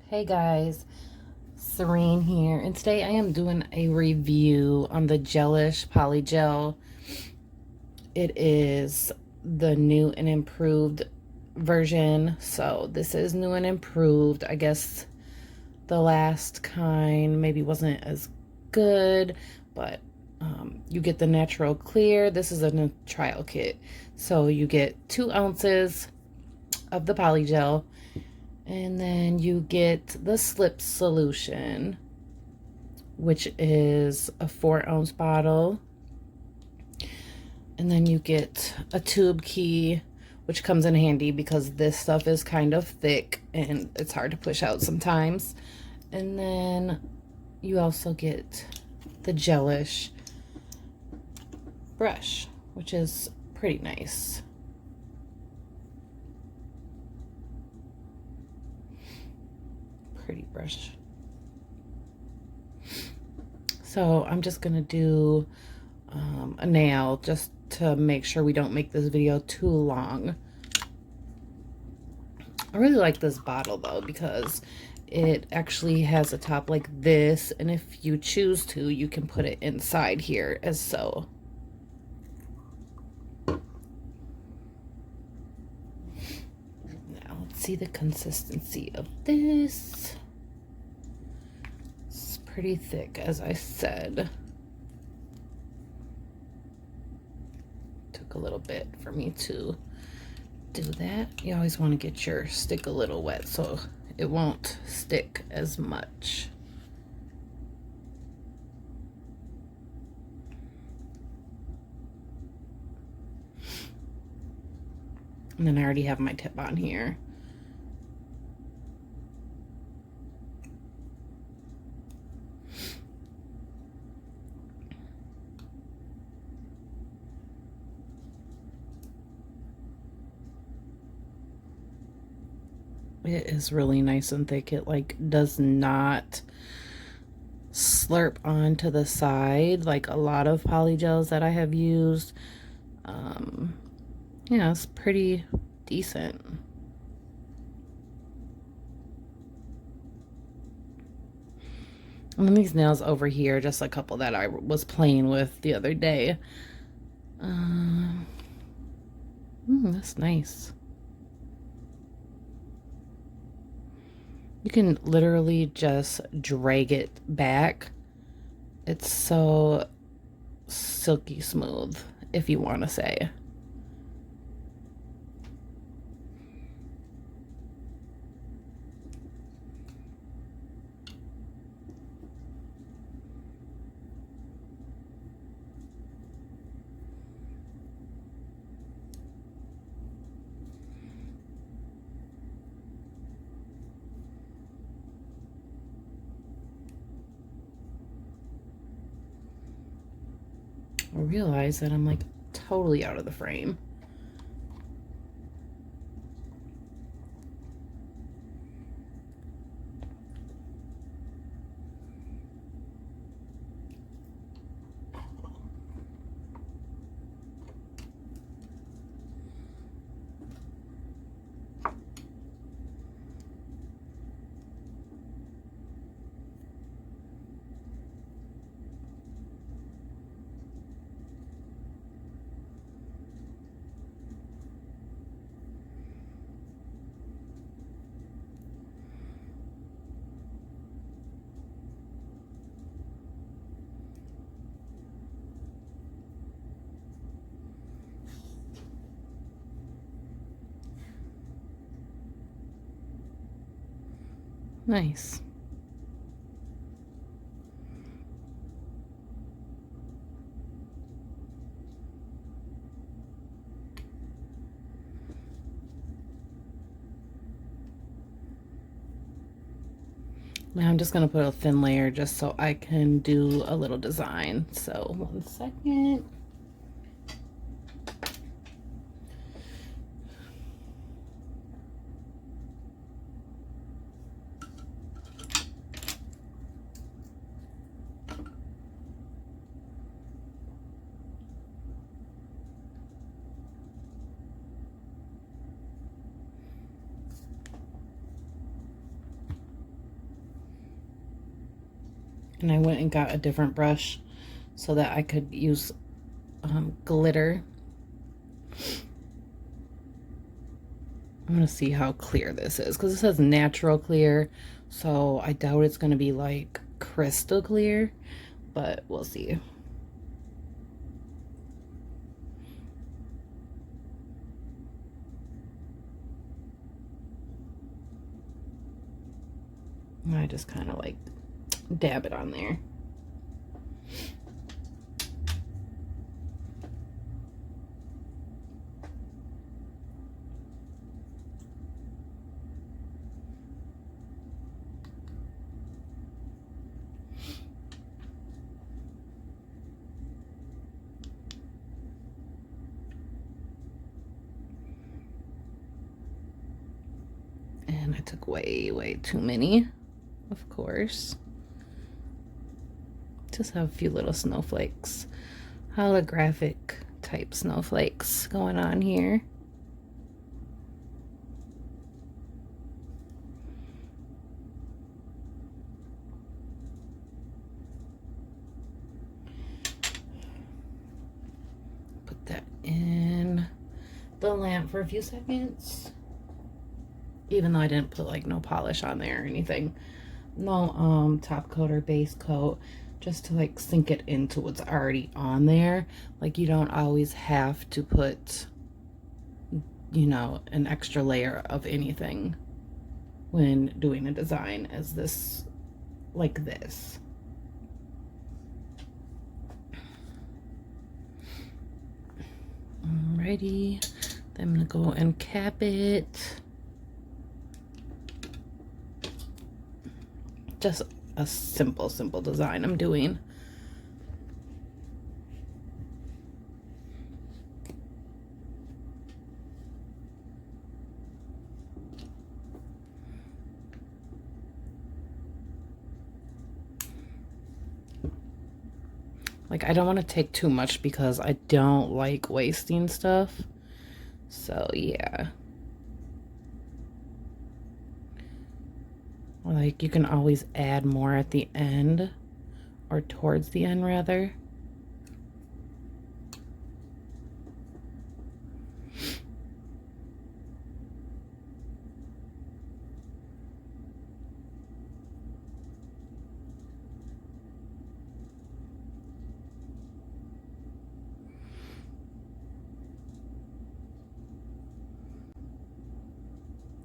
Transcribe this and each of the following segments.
Hey guys, Serene here, and today I am doing a review on the Gelish Polygel. It is the new and improved version, so this is new and improved. I guess the last kind maybe wasn't as good, but you get the natural clear. This is a new trial kit, so you get 2 ounces of the polygel. And then you get the slip solution, which is a 4-ounce bottle. And then you get a tube key, which comes in handy because this stuff is kind of thick and it's hard to push out sometimes. And then you also get the Gelish brush, which is pretty nice. Pretty brush. So I'm just gonna do a nail just to make sure we don't make this video too long. I really like this bottle though because it actually has a top like this, and if you choose to, you can put it inside here as so. Now let's see the consistency of this. It's pretty thick, as I said. Took a little bit for me to do that. You always want to get your stick a little wet so it won't stick as much. And then I already have my tip on here. It is really nice and thick. It like does not slurp onto the side like a lot of polygels that I have used. Yeah, it's pretty decent. And then these nails over here, just a couple that I was playing with the other day. That's nice. You can literally just drag it back. It's so silky smooth, if you want to say. I realize that I'm like totally out of the frame. Nice. Now I'm just going to put a thin layer just so I can do a little design. So 1 second. And I went and got a different brush so that I could use glitter. I'm going to see how clear this is, because it says natural clear, so I doubt it's going to be like crystal clear, but we'll see. I just kind of like dab it on there. And I took way too many, of course. Just have a few little snowflakes, holographic type snowflakes going on here. Put that in the lamp for a few seconds. Even though I didn't put like no polish on there or anything. No top coat or base coat, just to like sink it into what's already on there. Like you don't always have to put, you know, an extra layer of anything when doing a design as this, like this. Alrighty, then I'm gonna go and cap it. Just a simple design I'm doing. Like, I don't want to take too much because I don't like wasting stuff. So, yeah. Like, you can always add more at the end, or towards the end, rather.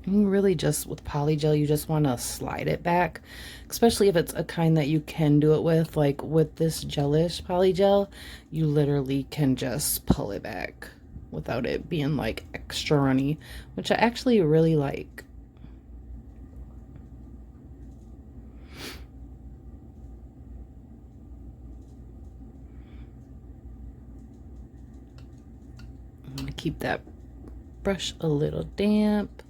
You really just, with Polygel, you just want to slide it back, especially if it's a kind that you can do it with. Like with this Gelish Polygel, you literally can just pull it back without it being like extra runny, which I actually really like. I'm going to keep that brush a little damp.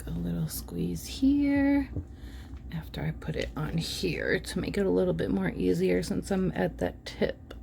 A little squeeze here after I put it on here to make it a little bit more easier since I'm at that tip.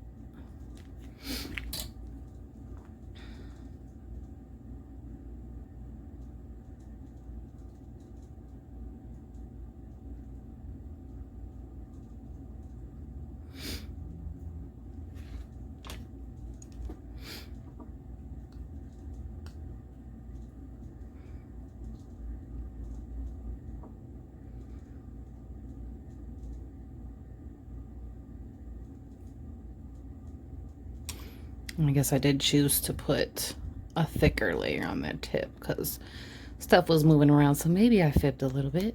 I guess I did choose to put a thicker layer on that tip because stuff was moving around, so maybe I fibbed a little bit.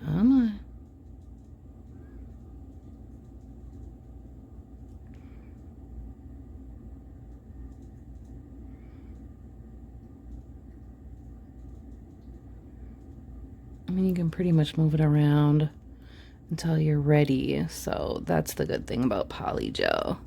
Come on. I mean, you can pretty much move it around until you're ready. So that's the good thing about Polygel.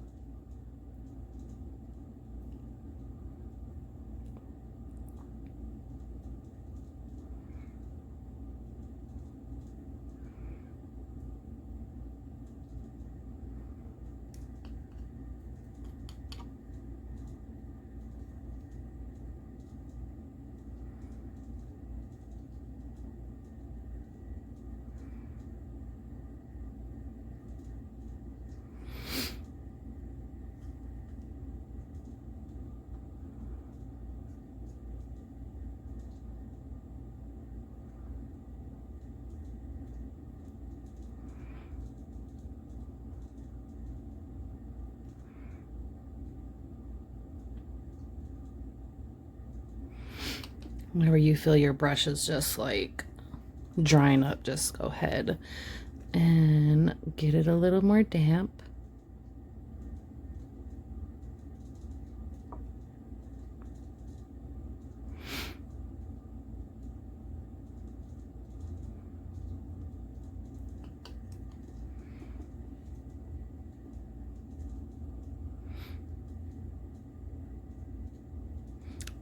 Whenever you feel your brush is just like drying up, just go ahead and get it a little more damp.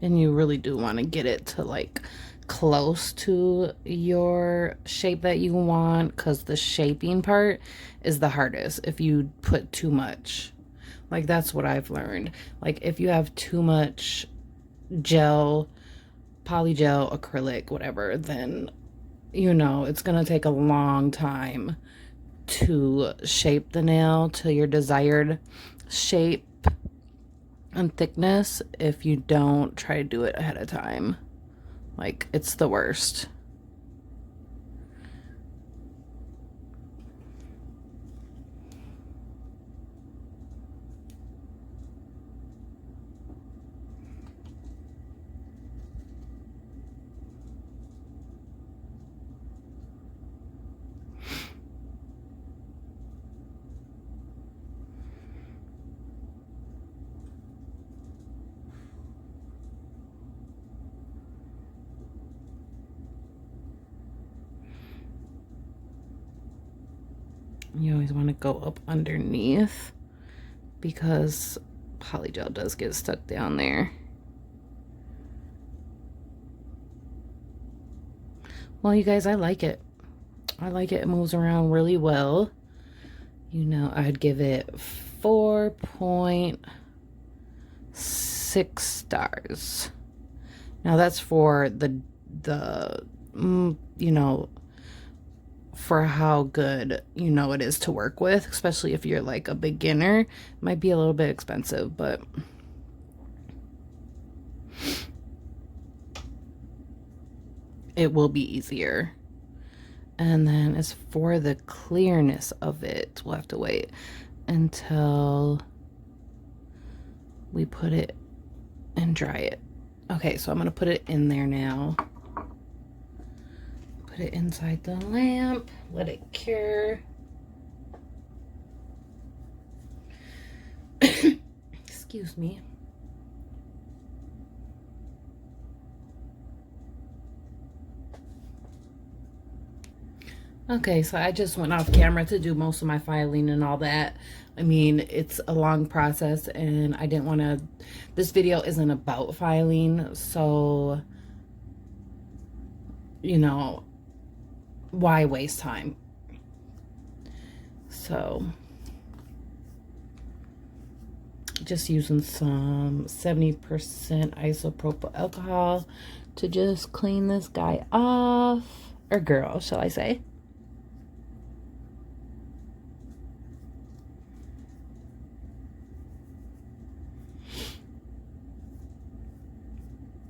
And you really do want to get it to like close to your shape that you want, because the shaping part is the hardest if you put too much. Like, that's what I've learned. Like, if you have too much gel, polygel, acrylic, whatever, then you know it's gonna take a long time to shape the nail to your desired shape and thickness if you don't try to do it ahead of time. Like, it's the worst. You always want to go up underneath because polygel does get stuck down there. Well, you guys, I like it. I like it. It moves around really well. You know, I'd give it 4.6 stars. Now that's for the you know, for how good, you know, it is to work with, especially if you're like a beginner. It might be a little bit expensive, but it will be easier. And then as for the clearness of it, we'll have to wait until we put it and dry it. Okay, so I'm gonna put it in there now. Put it inside the lamp, let it cure. Excuse me. Okay, so I just went off camera to do most of my filing and all that. I mean, it's a long process and I didn't want to, this video isn't about filing, so, you know, why waste time? So, just using some 70% isopropyl alcohol to just clean this guy off, or girl, shall I say.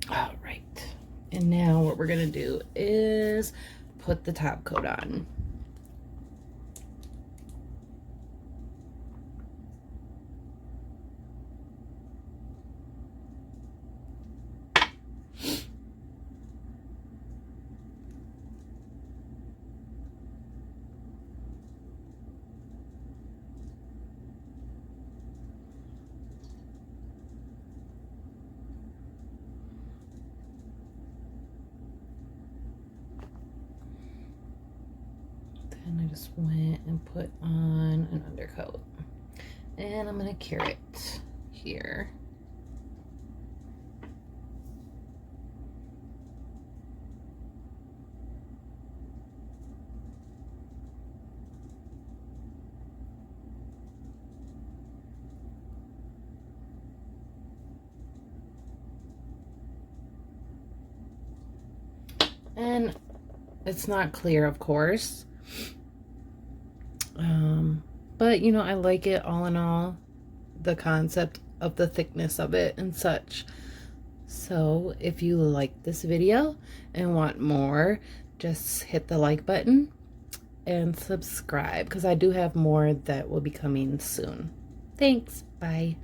All right, and now what we're gonna do is put the top coat on. And I just went and put on an undercoat. And I'm going to cure it here. And it's not clear, of course. But, you know, I like it all in all, the concept of the thickness of it and such. So if you like this video and want more, just hit the like button and subscribe, because I do have more that will be coming soon. Thanks. Bye.